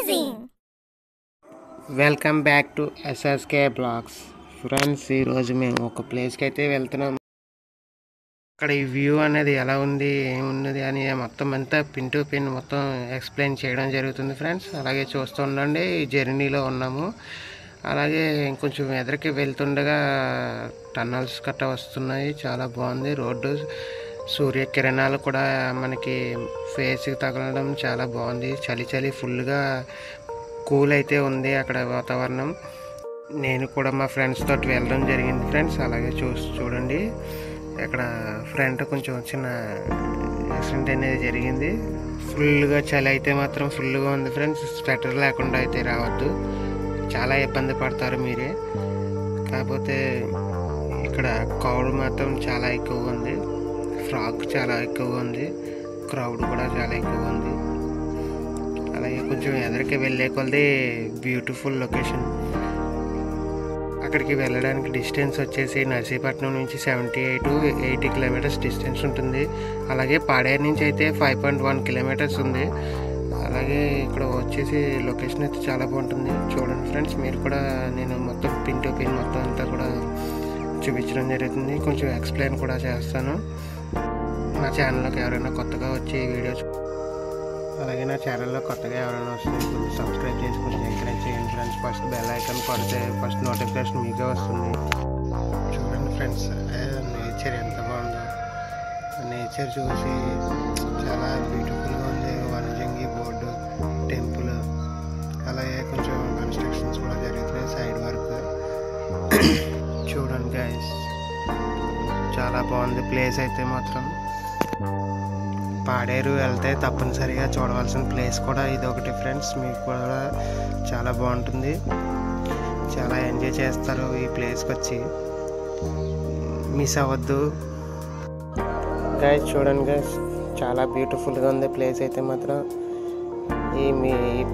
amazing! Welcome back to SSK blogs. Friends, ఈరోజు మేము ఒక ప్లేస్కి అయితే వెళ్తున్నాం. అక్కడ ఈ వ్యూ అనేది ఎలా ఉంది, ఏమున్నది అని మొత్తం అంతా పిన్ టు పిన్ మొత్తం ఎక్స్ప్లెయిన్ చేయడం జరుగుతుంది ఫ్రెండ్స్. అలాగే చూస్తూ ఉండండి. ఈ జర్నీలో ఉన్నాము. అలాగే ఇంకొంచెం ఎదరికి వెళ్తుండగా టన్నల్స్ గట్ట వస్తున్నాయి. చాలా బాగుంది రోడ్డు. సూర్యకిరణాలు కూడా మనకి ఫేస్కి తగలడం చాలా బాగుంది. చలి చలి ఫుల్గా కూల్ అయితే ఉంది అక్కడ వాతావరణం. నేను కూడా మా ఫ్రెండ్స్ తోటి వెళ్ళడం జరిగింది ఫ్రెండ్స్. అలాగే చూడండి, ఇక్కడ ఫ్రంట్ కొంచెం చిన్న యాక్సిడెంట్ అనేది జరిగింది. ఫుల్గా చలి అయితే మాత్రం ఫుల్గా ఉంది ఫ్రెండ్స్. స్వెటర్ లేకుండా అయితే రావద్దు, చాలా ఇబ్బంది పడతారు మీరే. కాకపోతే ఇక్కడ క్రౌడ్ మాత్రం చాలా ఎక్కువగా ఉంది. ఫ్రాగ్ చాలా ఎక్కువగా ఉంది. క్రౌడ్ కూడా చాలా ఎక్కువగా ఉంది. అలాగే కొంచెం ఎదరికి వెళ్ళే కొలది బ్యూటిఫుల్ లొకేషన్. అక్కడికి వెళ్ళడానికి డిస్టెన్స్ వచ్చేసి నర్సీపట్నం నుంచి 78 to 80 కిలోమీటర్స్ డిస్టెన్స్ ఉంటుంది. అలాగే పాడేరు నుంచి అయితే 5.1 కిలోమీటర్స్ ఉంది. అలాగే ఇక్కడ వచ్చేసి లొకేషన్ అయితే చాలా బాగుంటుంది. చూడండి ఫ్రెండ్స్, మీరు కూడా నేను మొత్తం పిన్ టు పిన్ మొత్తం అంతా కూడా చూపించడం జరుగుతుంది. కొంచెం ఎక్స్ప్లెయిన్ కూడా చేస్తాను. నా ఛానల్లోకి ఎవరైనా కొత్తగా వచ్చి వీడియోస్, అలాగే నా ఛానల్లో కొత్తగా ఎవరైనా వస్తే కొంచెం సబ్స్క్రైబ్ చేసి కొంచెం ఎంకరేజ్ చేయండి ఫ్రెండ్స్. ఫస్ట్ బెల్ ఐకాన్ కొడితే ఫస్ట్ నోటిఫికేషన్ మీకే వస్తుంది. చూడండి ఫ్రెండ్స్, నేచర్ ఎంత బాగుందో. నేచర్ చూసి చాలా బ్యూటిఫుల్గా ఉంది. వనజంగి బోర్డు టెంపుల్, అలాగే కొంచెం కన్స్ట్రక్షన్స్ కూడా జరుగుతున్నాయి సైడ్ వర్క్. చూడండి గైస్, చాలా బాగుంది ప్లేస్ అయితే మాత్రం. పాడేరు వెళ్తే తప్పనిసరిగా చూడవలసిన ప్లేస్ కూడా ఇది ఒకటి ఫ్రెండ్స్. మీకు కూడా చాలా బాగుంటుంది, చాలా ఎంజాయ్ చేస్తారు ఈ ప్లేస్కి వచ్చి. మిస్ అవ్వద్దు గైస్. చూడండి గైస్, చాలా బ్యూటిఫుల్గా ఉంది ప్లేస్ అయితే మాత్రం. ఈ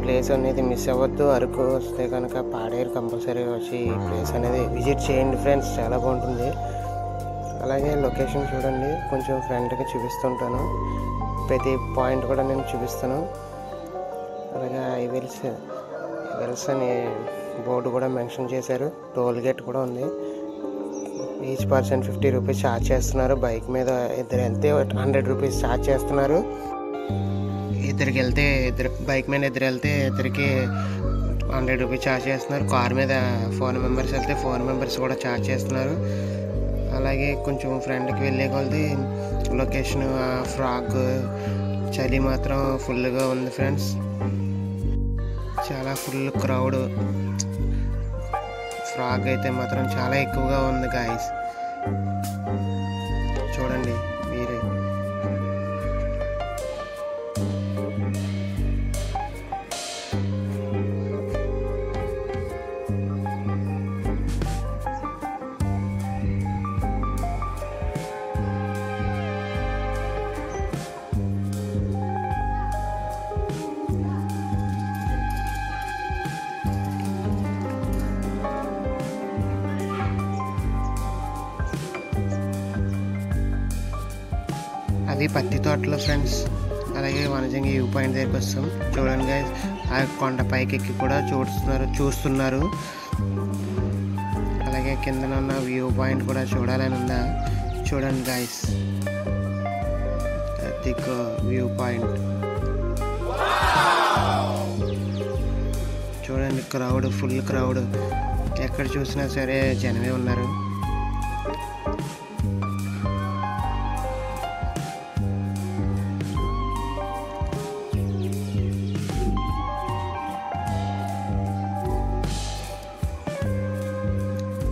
ప్లేస్ అనేది మిస్ అవ్వద్దు. అరకు వస్తే కనుక పాడేరు కంపల్సరీగా వచ్చి ఈ ప్లేస్ అనేది విజిట్ చేయండి ఫ్రెండ్స్, చాలా బాగుంటుంది. అలాగే లొకేషన్ చూడండి, కొంచెం ఫ్రెండ్గా చూపిస్తుంటాను. ప్రతి పాయింట్ కూడా నేను చూపిస్తాను. అలాగే ఐవిల్స్ అని బోర్డు కూడా మెన్షన్ చేశారు. టోల్ గేట్ కూడా ఉంది. ఈచ్ పర్సన్ 50 రూపీస్ ఛార్జ్ చేస్తున్నారు. బైక్ మీద ఇద్దరు వెళ్తే 100 రూపీస్ ఛార్జ్ చేస్తున్నారు. బైక్ మీద ఇద్దరు వెళ్తే ఇద్దరికి 100 రూపీస్ ఛార్జ్ చేస్తున్నారు. కార్ మీద 4 మెంబర్స్ వెళ్తే 4 మెంబర్స్ కూడా ఛార్జ్ చేస్తున్నారు. అలాగే కొంచెం ఫ్రెండ్కి వెళ్ళే కొలది లొకేషన్ ఫ్రాగ్ చలి మాత్రం ఫుల్గా ఉంది ఫ్రెండ్స్. చాలా ఫుల్ క్రౌడ్. ఫ్రాగ్ అయితే మాత్రం చాలా ఎక్కువగా ఉంది గాయస్. చూడండి మీరే. అవి పత్తి తోటలో ఫ్రెండ్స్. అలాగే వనజంగి వ్యూ పాయింట్ దగ్గరికి వస్తాం. చూడండి గైస్, ఆ కొండ పైకి ఎక్కి కూడా చూస్తున్నారు. అలాగే కింద ఉన్న వ్యూ పాయింట్ కూడా చూడాలని ఉందా. చూడండి గైస్, దిక్కు వ్యూ పాయింట్ చూడండి. Crowd, full crowd. ఎక్కడ చూసినా సరే జనమే ఉన్నారు.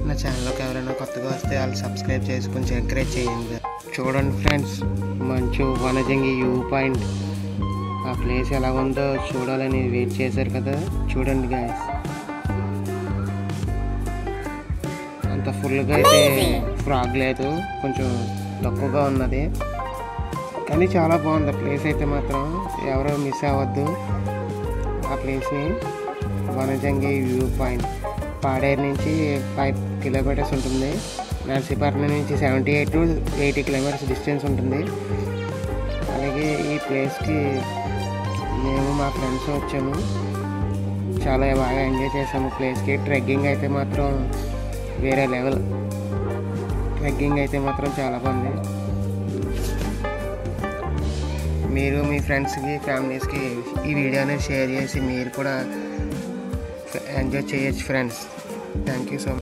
నా ఛానల్లోకి ఎవరైనా కొత్తగా వస్తే వాళ్ళు సబ్స్క్రైబ్ చేసి కొంచెం ఎంకరేజ్ చేయండి. చూడండి ఫ్రెండ్స్, మంచి వనజంగి వ్యూ పాయింట్. ఆ ప్లేస్ ఎలా ఉందో చూడాలని వెయిట్ చేశారు కదా. చూడండి గాయస్, అంత ఫుల్గా అయితే ఫ్రాగ్ లేదు, కొంచెం తక్కువగా ఉన్నది. కానీ చాలా బాగుంది ప్లేస్ అయితే మాత్రం. ఎవరో మిస్ అవ్వద్దు ఆ ప్లేస్ని. వనజంగి వ్యూ పాయింట్ పాడేరు నుంచి 5 కిలోమీటర్స్ ఉంటుంది. నర్సీపట్నం నుంచి 78 to 80 కిలోమీటర్స్ డిస్టెన్స్ ఉంటుంది. అలాగే ఈ ప్లేస్కి మేము మా ఫ్రెండ్స్ వచ్చాము. చాలా బాగా ఎంజాయ్ చేసాము ప్లేస్కి. ట్రెక్కింగ్ అయితే మాత్రం వేరే లెవెల్. ట్రెక్కింగ్ అయితే మాత్రం చాలా బాగుంది. మీరు మీ ఫ్రెండ్స్కి, ఫ్యామిలీస్కి ఈ వీడియోని షేర్ చేసి మీరు కూడా ఎంజాయ్ చేయొచ్చు friends. Thank you so much.